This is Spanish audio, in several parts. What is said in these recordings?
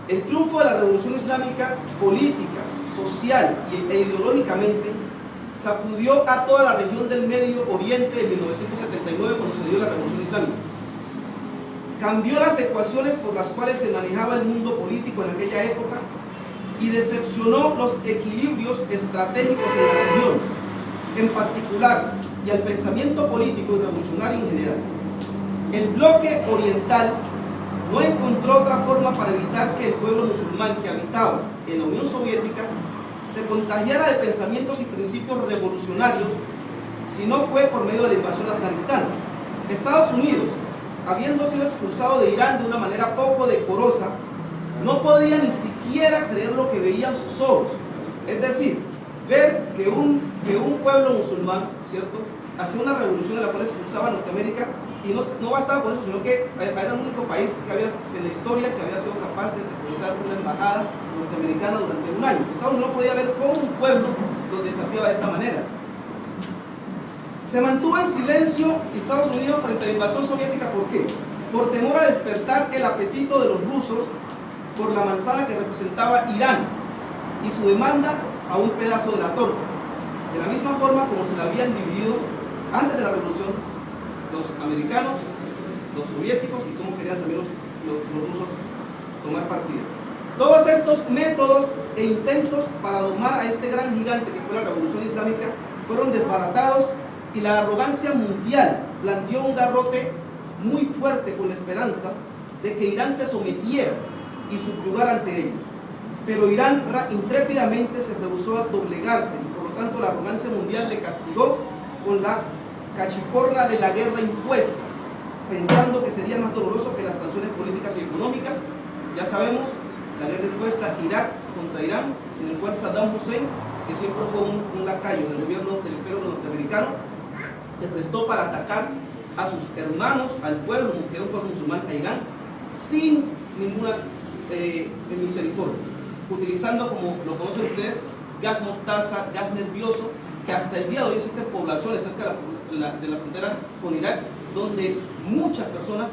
El triunfo de la revolución islámica, política, social e ideológicamente, sacudió a toda la región del Medio Oriente en 1979 cuando se dio la revolución islámica. Cambió las ecuaciones por las cuales se manejaba el mundo político en aquella época y decepcionó los equilibrios estratégicos en la región, en particular, y al pensamiento político y revolucionario en general. El bloque oriental no encontró otra forma para evitar que el pueblo musulmán que habitaba en la Unión Soviética se contagiara de pensamientos y principios revolucionarios, si no fue por medio de la invasión de Afganistán. Estados Unidos, habiendo sido expulsado de Irán de una manera poco decorosa, no podía ni siquiera creer lo que veían sus ojos. Es decir, ver que un pueblo musulmán, ¿cierto?, hacía una revolución en la cual expulsaba a Norteamérica, y no bastaba con eso, sino que era el único país que había en la historia que había sido capaz de secuestrar una embajada norteamericana durante un año. Estados Unidos no podía ver cómo un pueblo los desafiaba de esta manera. Se mantuvo en silencio Estados Unidos frente a la invasión soviética. ¿Por qué? Por temor a despertar el apetito de los rusos por la manzana que representaba Irán y su demanda a un pedazo de la torta, de la misma forma como se la habían dividido antes de la revolución los americanos, los soviéticos, y cómo querían también los rusos tomar partida. Todos estos métodos e intentos para domar a este gran gigante que fue la revolución islámica fueron desbaratados, y la arrogancia mundial blandió un garrote muy fuerte con la esperanza de que Irán se sometiera y subyugara ante ellos. Pero Irán intrépidamente se rehusó a doblegarse, y por lo tanto la arrogancia mundial le castigó con la cachiporra de la guerra impuesta, pensando que sería más doloroso que las sanciones políticas y económicas. Ya sabemos, la guerra impuesta Irak contra Irán, en el cual Saddam Hussein, que siempre fue un lacayo del gobierno del imperio norteamericano, se prestó para atacar a sus hermanos, al pueblo, que era un pueblo musulmán, a Irán, sin ninguna misericordia, utilizando, como lo conocen ustedes, gas mostaza, gas nervioso, que hasta el día de hoy existen poblaciones cerca de la frontera con Irak, donde muchas personas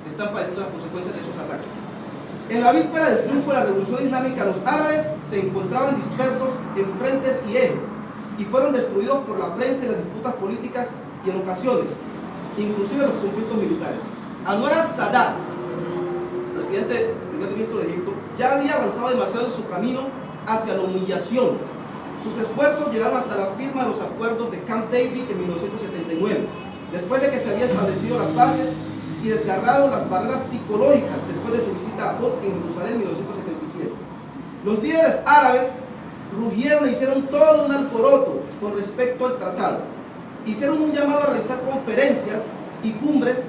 están padeciendo las consecuencias de esos ataques. En la víspera del triunfo de la revolución islámica, los árabes se encontraban dispersos en frentes y ejes, y fueron destruidos por la prensa y las disputas políticas, y en ocasiones, inclusive los conflictos militares. Anwar al-Sadat, primer ministro de Egipto, ya había avanzado demasiado en su camino hacia la humillación. Sus esfuerzos llegaron hasta la firma de los acuerdos de Camp David en 1979, después de que se había establecido las bases y desgarrado las barreras psicológicas después de su visita a Quds en Jerusalén en 1977. Los líderes árabes rugieron e hicieron todo un alboroto con respecto al tratado. Hicieron un llamado a realizar conferencias y cumbres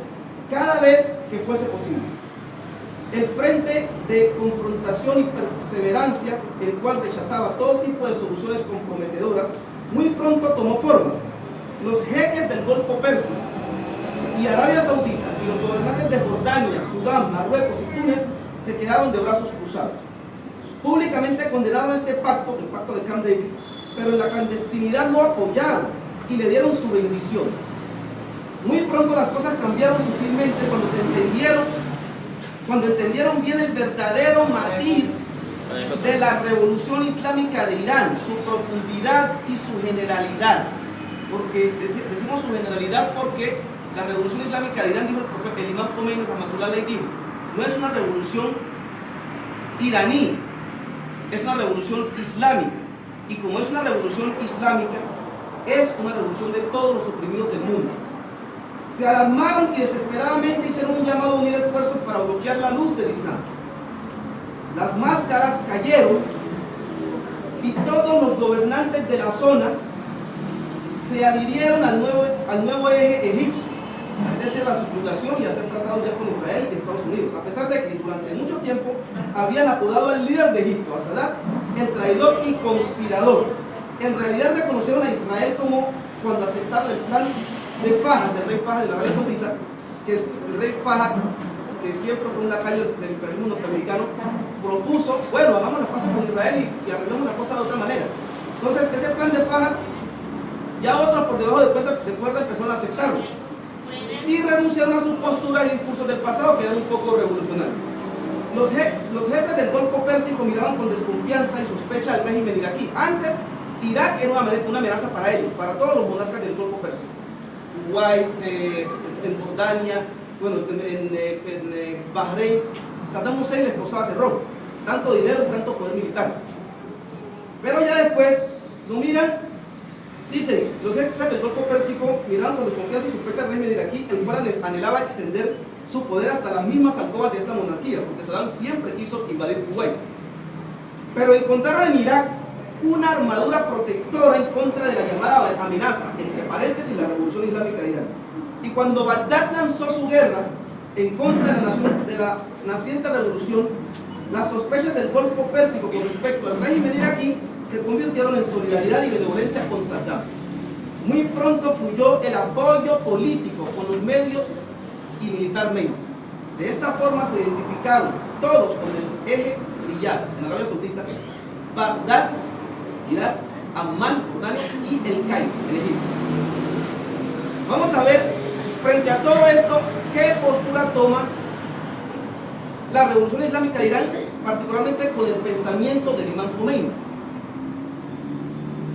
cada vez que fuese posible. El frente de confrontación y perseverancia, el cual rechazaba todo tipo de soluciones comprometedoras, muy pronto tomó forma. Los jeques del Golfo Persa y Arabia Saudita y los gobernantes de Jordania, Sudán, Marruecos y Túnez se quedaron de brazos cruzados. Públicamente condenaron este pacto, el pacto de Camp David, pero en la clandestinidad lo apoyaron y le dieron su bendición. Muy pronto las cosas cambiaron sutilmente cuando entendieron bien el verdadero matiz de la revolución islámica de Irán, su profundidad y su generalidad. Porque decimos su generalidad porque la revolución islámica de Irán, dijo el profeta, el imam Khomeini, rahmatullah alayhi, dijo, no es una revolución iraní, es una revolución islámica. Y como es una revolución islámica, es una revolución de todos los oprimidos del mundo. Se alarmaron y desesperadamente hicieron un llamado a unir esfuerzos para bloquear la luz del Islam. Las máscaras cayeron y todos los gobernantes de la zona se adhirieron al nuevo eje egipcio, es decir, la subyugación y hacer tratados ya con Israel y Estados Unidos, a pesar de que durante mucho tiempo habían apodado al líder de Egipto, a Sadat, el traidor y conspirador. En realidad reconocieron a Israel como cuando aceptaron el plan de Fahad, del rey Fahad de la Arabia Saudita, que el rey Fahad, que siempre fue un lacayo del imperialismo norteamericano, propuso, bueno, hagamos las cosas con Israel y arreglemos la cosa de otra manera. Entonces, ese plan de Fahad, ya otros por debajo de cuerda empezaron a aceptarlo y renunciaron a sus posturas y discursos del pasado, que eran un poco revolucionarios. Los jefes del Golfo miraban con desconfianza y sospecha al régimen iraquí. Antes, Irak era una amenaza para ellos, para todos los monarcas del Golfo Pérsico. Kuwait, en Jordania, bueno, en Bahrein, Saddam Hussein les causaba terror, tanto dinero y tanto poder militar. Pero ya después, lo miran, dice, los jefes del Golfo Pérsico miraron con desconfianza y sospecha al régimen iraquí, el cual anhelaba extender su poder hasta las mismas alcobas de esta monarquía, porque Saddam siempre quiso invadir Kuwait. Pero encontraron en Irak una armadura protectora en contra de la llamada amenaza, entre paréntesis, la revolución islámica de Irán. Y cuando Bagdad lanzó su guerra en contra de la naciente revolución, las sospechas del Golfo Pérsico con respecto al régimen iraquí se convirtieron en solidaridad y benevolencia con Saddam. Muy pronto fluyó el apoyo político con los medios y militarmente. De esta forma se identificaron todos con el eje Riyad en Arabia Saudita, Bagdad, Irak, Amman, Jordania y el Cairo, en Egipto. Vamos a ver, frente a todo esto, qué postura toma la revolución islámica de Irán, particularmente con el pensamiento del imán Khomeini.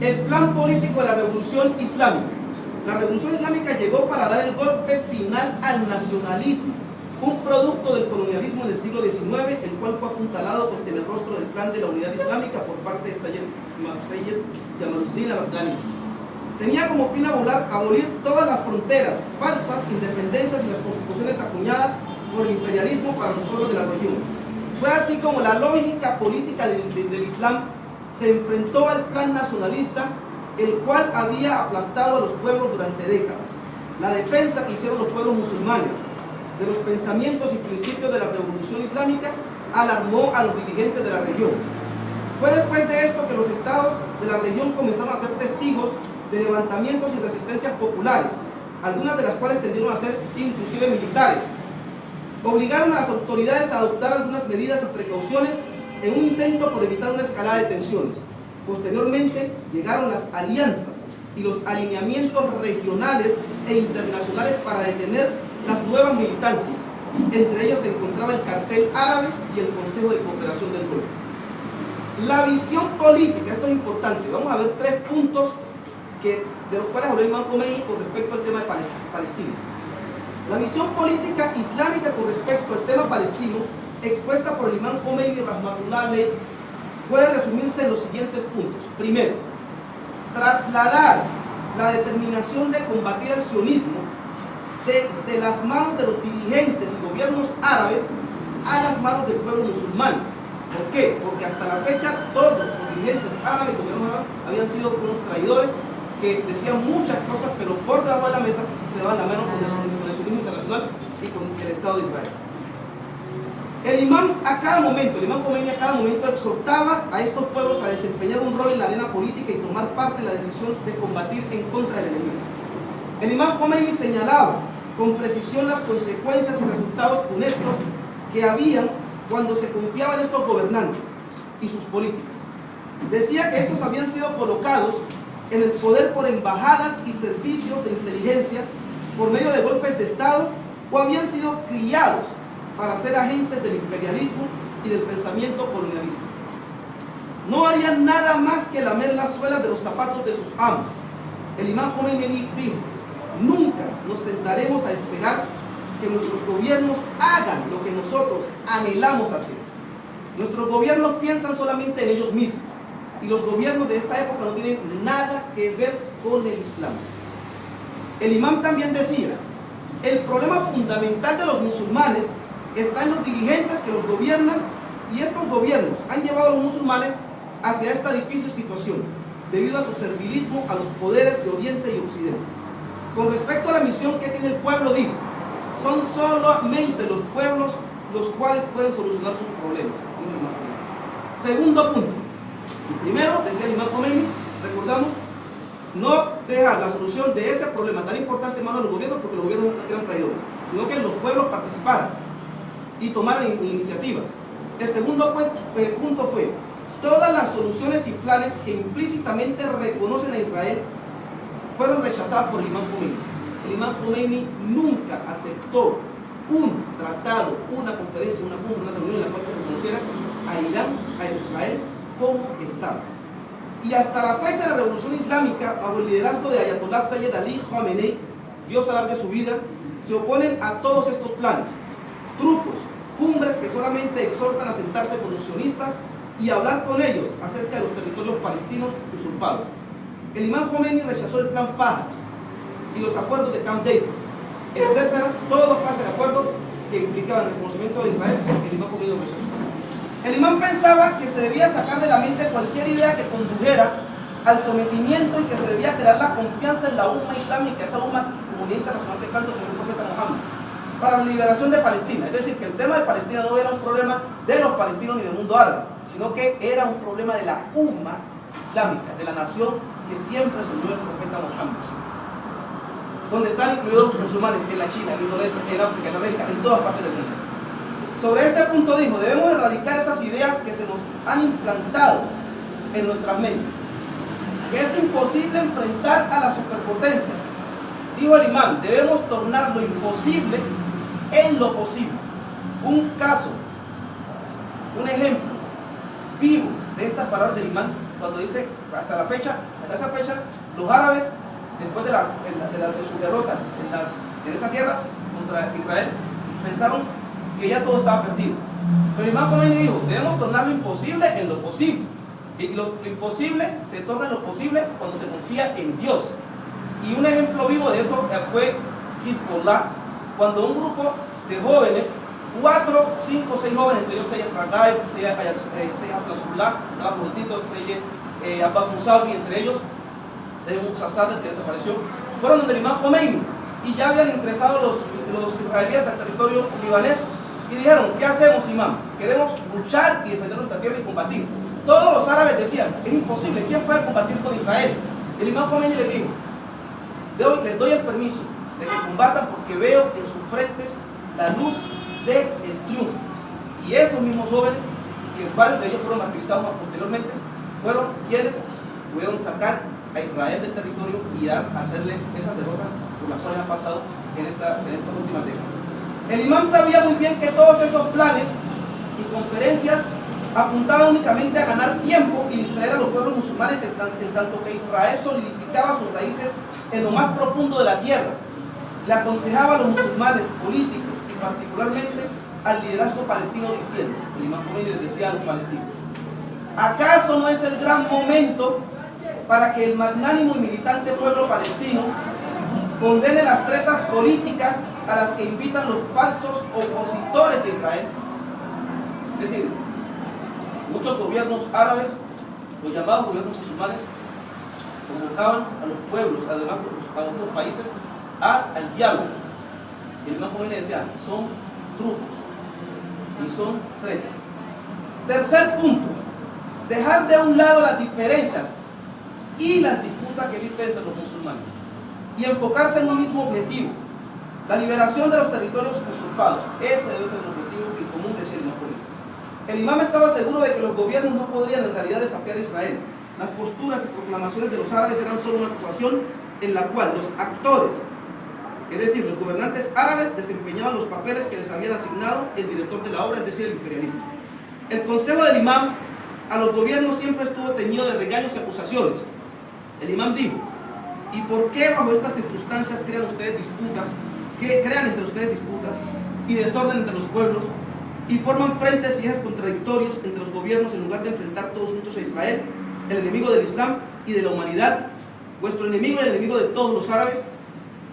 El plan político de la revolución islámica. La revolución islámica llegó para dar el golpe final al nacionalismo, un producto del colonialismo del siglo XIX, el cual fue apuntalado en el rostro del plan de la unidad islámica por parte de Sayyid Jamaluddin al-Afghani. Tenía como fin abolir todas las fronteras, falsas independencias y las constituciones acuñadas por el imperialismo para los pueblos de la región. Fue así como la lógica política del Islam se enfrentó al plan nacionalista, el cual había aplastado a los pueblos durante décadas. La defensa que hicieron los pueblos musulmanes de los pensamientos y principios de la revolución islámica alarmó a los dirigentes de la región. Fue después de esto que los estados de la región comenzaron a ser testigos de levantamientos y resistencias populares, algunas de las cuales tendieron a ser inclusive militares. Obligaron a las autoridades a adoptar algunas medidas y precauciones en un intento por evitar una escalada de tensiones. Posteriormente llegaron las alianzas y los alineamientos regionales e internacionales para detener las nuevas militancias. Entre ellos se encontraba el Cartel Árabe y el Consejo de Cooperación del Golfo. La visión política, esto es importante, vamos a ver 3 puntos de los cuales habló el imán Khomeini con respecto al tema de Palestina. La visión política islámica con respecto al tema palestino, expuesta por el imán Khomeini Rahmatullah Alayh, puede resumirse en los siguientes puntos. Primero, trasladar la determinación de combatir el sionismo desde las manos de los dirigentes y gobiernos árabes a las manos del pueblo musulmán. ¿Por qué? Porque hasta la fecha todos los dirigentes árabes y gobiernos árabes habían sido unos traidores que decían muchas cosas, pero por debajo de la mesa se daban la mano con el sionismo internacional y con el Estado de Israel. El imán Khomeini a cada momento exhortaba a estos pueblos a desempeñar un rol en la arena política y tomar parte en la decisión de combatir en contra del enemigo. El imán Khomeini señalaba con precisión las consecuencias y resultados funestos que habían cuando se confiaba en estos gobernantes y sus políticas. Decía que estos habían sido colocados en el poder por embajadas y servicios de inteligencia por medio de golpes de Estado o habían sido criados para ser agentes del imperialismo y del pensamiento colonialista. No harían nada más que lamer las suelas de los zapatos de sus amos. El imán Khomeini dijo: nunca nos sentaremos a esperar que nuestros gobiernos hagan lo que nosotros anhelamos hacer. Nuestros gobiernos piensan solamente en ellos mismos y los gobiernos de esta época no tienen nada que ver con el Islam. El imán también decía: el problema fundamental de los musulmanes está en los dirigentes que los gobiernan, y estos gobiernos han llevado a los musulmanes hacia esta difícil situación debido a su servilismo a los poderes de Oriente y Occidente. Con respecto a la misión que tiene el pueblo, digo, son solamente los pueblos los cuales pueden solucionar sus problemas. Segundo punto. Primero, decía el imán Khomeini, recordamos, no dejar la solución de ese problema tan importante en manos de los gobiernos, porque los gobiernos eran traidores, sino que los pueblos participaran y tomaran iniciativas. El segundo punto fue: todas las soluciones y planes que implícitamente reconocen a Israel fueron rechazadas por el imán Khomeini. El imán Khomeini nunca aceptó un tratado, una conferencia, una cumbre, una reunión en la cual se reconociera a Irán, a Israel como Estado. Y hasta la fecha de la Revolución Islámica, bajo el liderazgo de Ayatollah Sayyid Ali Khamenei, Dios alargue su vida, se oponen a todos estos planes, trucos, cumbres que solamente exhortan a sentarse con los sionistas y hablar con ellos acerca de los territorios palestinos usurpados. El imán Khomeini rechazó el plan Fahd y los acuerdos de Camp David, etcétera, todos los pases de acuerdo que implicaban el reconocimiento de Israel. El imán Khomeini rechazó. El imán pensaba que se debía sacar de la mente cualquier idea que condujera al sometimiento y que se debía crear la confianza en la umma islámica, esa umma comunidad internacional que tanto sobre el profeta Muhammad, para la liberación de Palestina. Es decir, que el tema de Palestina no era un problema de los palestinos ni del mundo árabe, sino que era un problema de la umma islámica, de la nación que siempre asumió el profeta Muhammad, donde están incluidos los musulmanes en la China, en Indonesia, en África, en América, en todas partes del mundo. Sobre este punto dijo, debemos erradicar esas ideas que se nos han implantado en nuestras mentes, que es imposible enfrentar a las superpotencias. Dijo el imán, debemos tornar lo imposible en lo posible. Un caso, un ejemplo vivo de estas palabras del imán, cuando dice, hasta esa fecha, los árabes, después de sus derrotas en esas guerras contra Israel, pensaron que ya todo estaba perdido. Pero el imán Khomeini dijo, debemos tornar lo imposible en lo posible. Y lo imposible se torna en lo posible cuando se confía en Dios. Y un ejemplo vivo de eso fue Hezbollah, cuando un grupo de jóvenes, 4, 5, 6 jóvenes, entre ellos Seyed Ragaib, Seyed Hassan Nasrallah, estaba jovencito, Seyed Abbas Musawi, entre ellos Seyed Musa Sadr, que desapareció, fueron donde el imán Khomeini y ya habían ingresado los israelíes al territorio libanés y dijeron, ¿qué hacemos, imán? Queremos luchar y defender nuestra tierra y combatir. Todos los árabes decían, es imposible, ¿quién puede combatir con Israel? El imán Khomeini les dijo, les doy el permiso de que combatan porque veo en sus frentes la luz del triunfo. Y esos mismos jóvenes, que varios de ellos fueron martirizados posteriormente, fueron quienes pudieron sacar a Israel del territorio y hacerle esas derrotas por las cuales ha pasado en estas últimas décadas. El imán sabía muy bien que todos esos planes y conferencias apuntaban únicamente a ganar tiempo y distraer a los pueblos musulmanes en tanto que Israel solidificaba sus raíces en lo más profundo de la tierra. Le aconsejaba a los musulmanes políticos y particularmente al liderazgo palestino diciendo, el imán Khomeini les decía a los palestinos, ¿acaso no es el gran momento para que el magnánimo y militante pueblo palestino condene las tretas políticas a las que invitan los falsos opositores de Israel? Es decir, muchos gobiernos árabes, los llamados gobiernos musulmanes, convocaban a los pueblos, además a otros países, al diálogo. Y el imán Khomeini decía, son trucos y son tretas. Tercer punto, dejar de un lado las diferencias y las disputas que existen entre los musulmanes y enfocarse en un mismo objetivo, la liberación de los territorios usurpados. Ese debe ser el objetivo en común, decía el imán Khomeini. El imán estaba seguro de que los gobiernos no podrían en realidad desafiar a Israel. Las posturas y proclamaciones de los árabes eran solo una actuación en la cual los actores, es decir, los gobernantes árabes, desempeñaban los papeles que les habían asignado el director de la obra, es decir, el imperialismo. El consejo del imán a los gobiernos siempre estuvo teñido de regaños y acusaciones. El imán dijo, ¿y por qué bajo estas circunstancias crean entre ustedes disputas y desorden entre los pueblos y forman frentes y ejes contradictorios entre los gobiernos en lugar de enfrentar todos juntos a Israel, el enemigo del Islam y de la humanidad, vuestro enemigo y el enemigo de todos los árabes?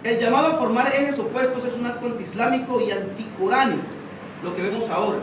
El llamado a formar ejes opuestos es un acto antiislámico y anticoránico, lo que vemos ahora.